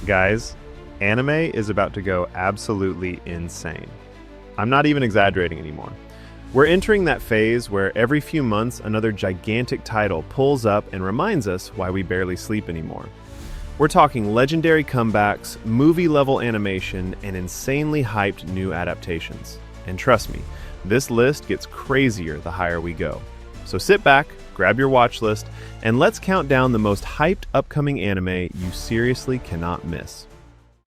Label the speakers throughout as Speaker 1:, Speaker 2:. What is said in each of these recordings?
Speaker 1: Guys, anime is about to go absolutely insane. I'm not even exaggerating anymore. We're entering that phase where every few months another gigantic title pulls up and reminds us why we barely sleep anymore. We're talking legendary comebacks, movie-level animation, and insanely hyped new adaptations. And trust me, this list gets crazier the higher we go. So sit back, grab your watch list, and let's count down the most hyped upcoming anime you seriously cannot miss.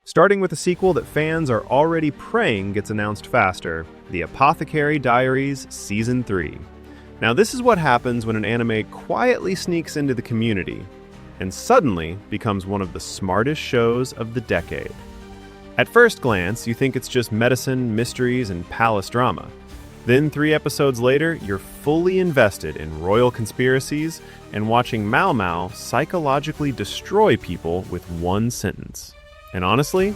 Speaker 1: Starting with a sequel that fans are already praying gets announced faster, the Apothecary Diaries Season 3. Now this is what happens when an anime quietly sneaks into the community and suddenly becomes one of the smartest shows of the decade. At first glance, you think it's just medicine, mysteries, and palace drama. Then 3 episodes later, you're fully invested in royal conspiracies and watching Mao Mao psychologically destroy people with one sentence. And honestly,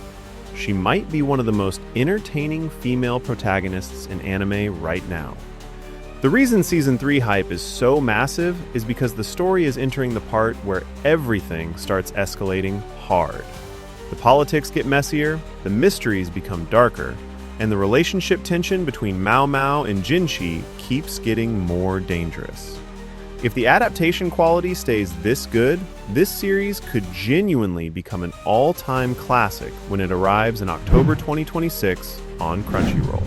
Speaker 1: she might be one of the most entertaining female protagonists in anime right now. The reason Season 3 hype is so massive is because the story is entering the part where everything starts escalating hard. The politics get messier, the mysteries become darker, and the relationship tension between Mao Mao and Jinchi keeps getting more dangerous. If the adaptation quality stays this good, this series could genuinely become an all-time classic when it arrives in October 2026 on Crunchyroll.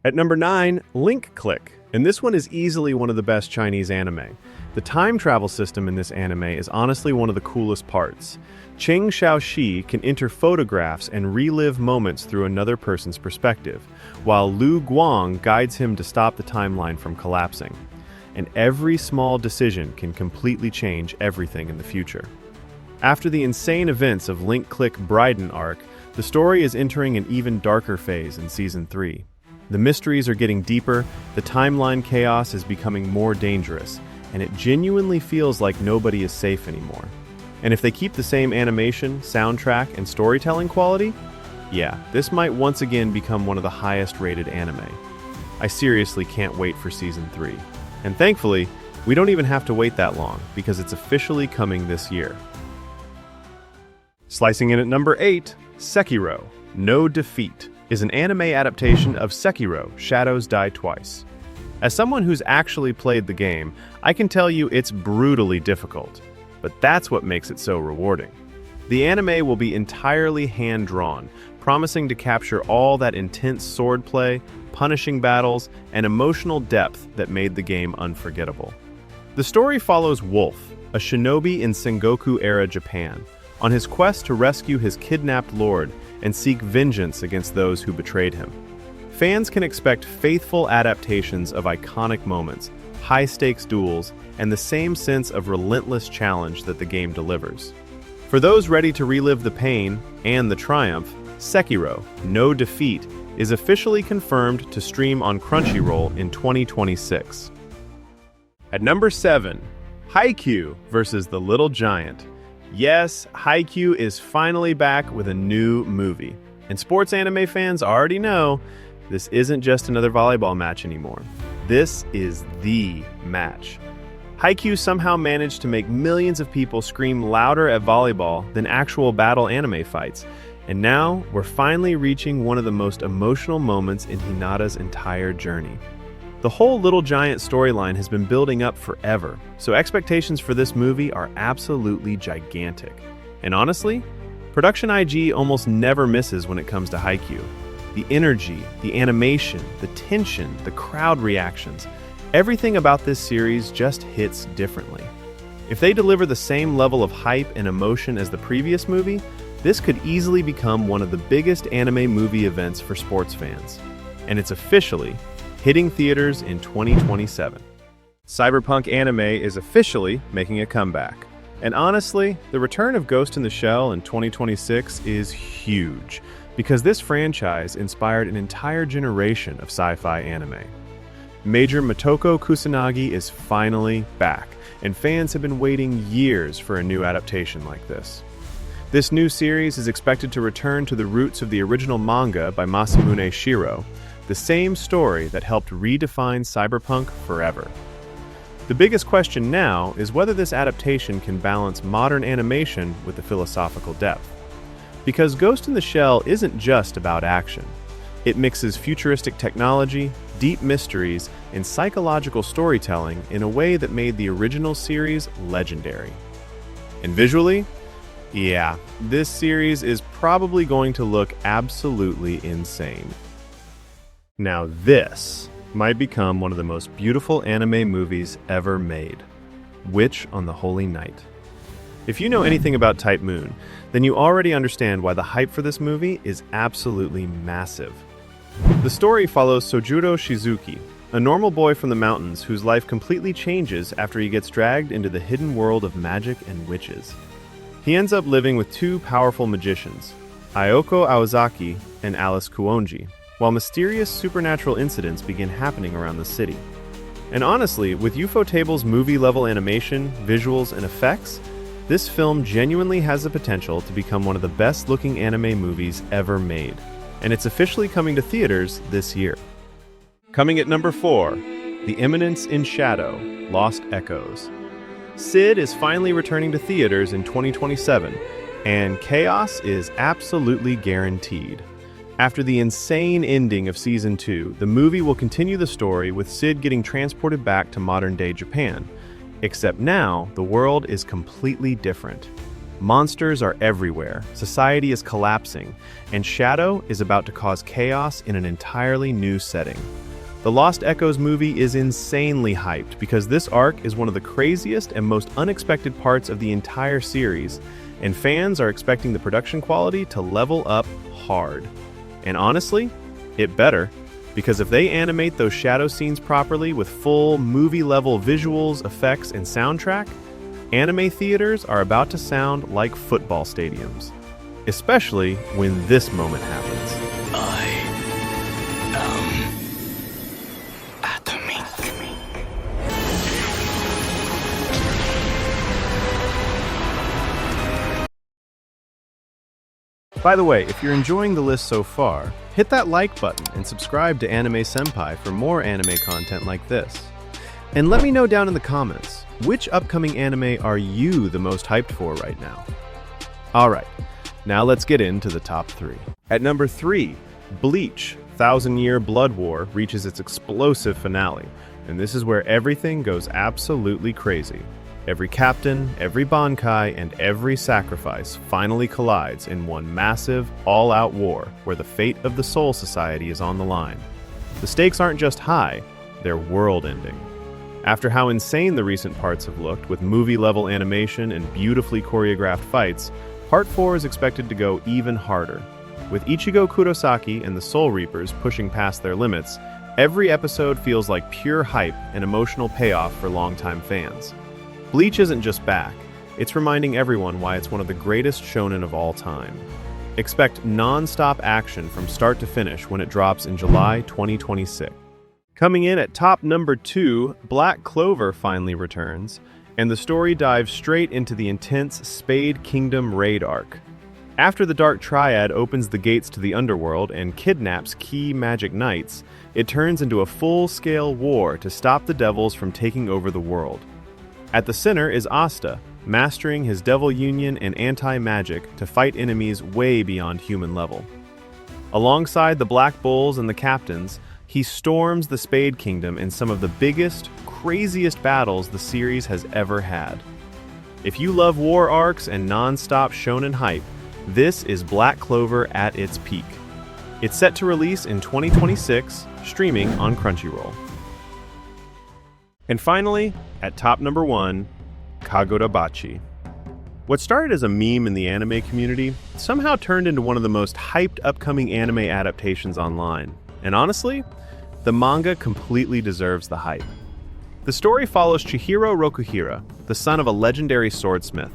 Speaker 1: At number 9, Link Click, and this one is easily one of the best Chinese anime. The time travel system in this anime is honestly one of the coolest parts. Cheng Xiaoxi can enter photographs and relive moments through another person's perspective, while Lu Guang guides him to stop the timeline from collapsing. And every small decision can completely change everything in the future. After the insane events of Link Click Bryden arc, the story is entering an even darker phase in Season 3. The mysteries are getting deeper, the timeline chaos is becoming more dangerous, and it genuinely feels like nobody is safe anymore. And if they keep the same animation, soundtrack, and storytelling quality, yeah, this might once again become one of the highest rated anime. I seriously can't wait for Season 3. And thankfully, we don't even have to wait that long, because it's officially coming this year. Slicing in at number 8, Sekiro, No Defeat, is an anime adaptation of Sekiro, Shadows Die Twice. As someone who's actually played the game, I can tell you it's brutally difficult, but that's what makes it so rewarding. The anime will be entirely hand-drawn, promising to capture all that intense swordplay, punishing battles, and emotional depth that made the game unforgettable. The story follows Wolf, a shinobi in Sengoku-era Japan, on his quest to rescue his kidnapped lord and seek vengeance against those who betrayed him. Fans can expect faithful adaptations of iconic moments, high-stakes duels, and the same sense of relentless challenge that the game delivers. For those ready to relive the pain and the triumph, Sekiro, No Defeat, is officially confirmed to stream on Crunchyroll in 2026. At number 7, Haikyuu vs. The Little Giant. Yes, Haikyuu is finally back with a new movie. And sports anime fans already know this isn't just another volleyball match anymore. This is the match. Haikyuu somehow managed to make millions of people scream louder at volleyball than actual battle anime fights. And now, we're finally reaching one of the most emotional moments in Hinata's entire journey. The whole Little Giant storyline has been building up forever, so expectations for this movie are absolutely gigantic. And honestly, Production IG almost never misses when it comes to Haikyuu. The energy, the animation, the tension, the crowd reactions, everything about this series just hits differently. If they deliver the same level of hype and emotion as the previous movie, this could easily become one of the biggest anime movie events for sports fans. And it's officially hitting theaters in 2027. Cyberpunk anime is officially making a comeback. And honestly, the return of Ghost in the Shell in 2026 is huge, because this franchise inspired an entire generation of sci-fi anime. Major Motoko Kusanagi is finally back, and fans have been waiting years for a new adaptation like this. This new series is expected to return to the roots of the original manga by Masamune Shirow, the same story that helped redefine cyberpunk forever. The biggest question now is whether this adaptation can balance modern animation with the philosophical depth. Because Ghost in the Shell isn't just about action. It mixes futuristic technology, deep mysteries, and psychological storytelling in a way that made the original series legendary. And visually, yeah, this series is probably going to look absolutely insane. Now this might become one of the most beautiful anime movies ever made. Witch on the Holy Night. If you know anything about Type Moon, then you already understand why the hype for this movie is absolutely massive. The story follows Sojuro Shizuki, a normal boy from the mountains whose life completely changes after he gets dragged into the hidden world of magic and witches. He ends up living with two powerful magicians, Ayako Aozaki and Alice Kuonji, while mysterious supernatural incidents begin happening around the city. And honestly, with Ufotable's movie-level animation, visuals, and effects, this film genuinely has the potential to become one of the best-looking anime movies ever made. And it's officially coming to theaters this year. Coming at number 4, The Eminence in Shadow, Lost Echoes. Sid is finally returning to theaters in 2027, and chaos is absolutely guaranteed. After the insane ending of Season 2, the movie will continue the story with Sid getting transported back to modern-day Japan. Except now, the world is completely different. Monsters are everywhere, society is collapsing, and Shadow is about to cause chaos in an entirely new setting. The Lost Echoes movie is insanely hyped because this arc is one of the craziest and most unexpected parts of the entire series, and fans are expecting the production quality to level up hard. And honestly, it better, because if they animate those shadow scenes properly with full movie-level visuals, effects, and soundtrack, anime theaters are about to sound like football stadiums. Especially when this moment happens.
Speaker 2: I am atomic.
Speaker 1: By the way, if you're enjoying the list so far, hit that like button and subscribe to Anime Senpai for more anime content like this. And let me know down in the comments, which upcoming anime are you the most hyped for right now? Alright, now let's get into the top 3. At number 3, Bleach, Thousand Year Blood War reaches its explosive finale, and this is where everything goes absolutely crazy. Every captain, every bankai, and every sacrifice finally collides in one massive, all-out war where the fate of the Soul Society is on the line. The stakes aren't just high, they're world-ending. After how insane the recent parts have looked with movie-level animation and beautifully choreographed fights, Part 4 is expected to go even harder. With Ichigo Kurosaki and the Soul Reapers pushing past their limits, every episode feels like pure hype and emotional payoff for longtime fans. Bleach isn't just back, it's reminding everyone why it's one of the greatest shounen of all time. Expect non-stop action from start to finish when it drops in July 2026. Coming in at top number 2, Black Clover finally returns, and the story dives straight into the intense Spade Kingdom raid arc. After the Dark Triad opens the gates to the underworld and kidnaps key magic knights, it turns into a full-scale war to stop the devils from taking over the world. At the center is Asta, mastering his devil union and anti-magic to fight enemies way beyond human level. Alongside the Black Bulls and the captains, he storms the Spade Kingdom in some of the biggest, craziest battles the series has ever had. If you love war arcs and non-stop shonen hype, this is Black Clover at its peak. It's set to release in 2026, streaming on Crunchyroll. And finally, at top number 1, Kagurabachi. What started as a meme in the anime community somehow turned into one of the most hyped upcoming anime adaptations online. And honestly, the manga completely deserves the hype. The story follows Chihiro Rokuhira, the son of a legendary swordsmith,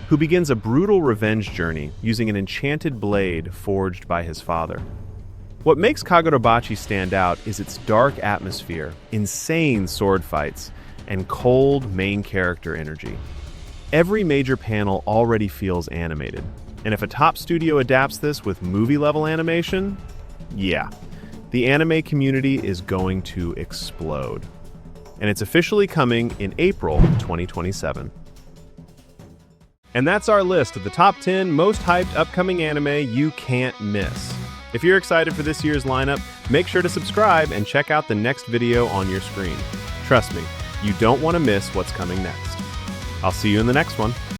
Speaker 1: who begins a brutal revenge journey using an enchanted blade forged by his father. What makes Kagurabachi stand out is its dark atmosphere, insane sword fights, and cold main character energy. Every major panel already feels animated, and if a top studio adapts this with movie-level animation, yeah, the anime community is going to explode. and it's officially coming in April 2027. And that's our list of the top 10 most hyped upcoming anime you can't miss. If you're excited for this year's lineup, make sure to subscribe and check out the next video on your screen. Trust me, you don't want to miss what's coming next. I'll see you in the next one.